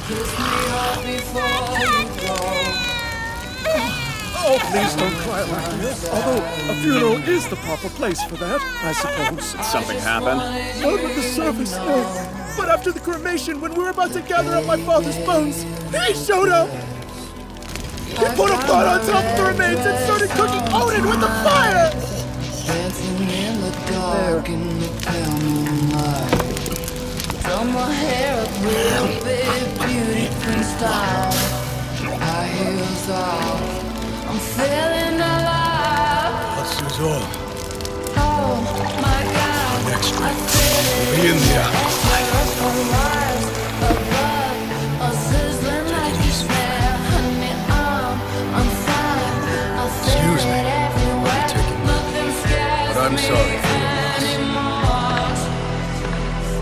Oh, please don't cry like this. Although a funeral is the proper place for that, I suppose. Did something happen? What would the surface know? But after the cremation, when we were about to gather up my father's bones, he showed up! He put a pot on top of the remains and started cooking Oden with the fire! Dancing in the dark in the pale moonlight. Done my hair up with a big beauty queen style. High heels off, I'm feeling alive. Das ist so. Oh my God, Next I feel it Be in there.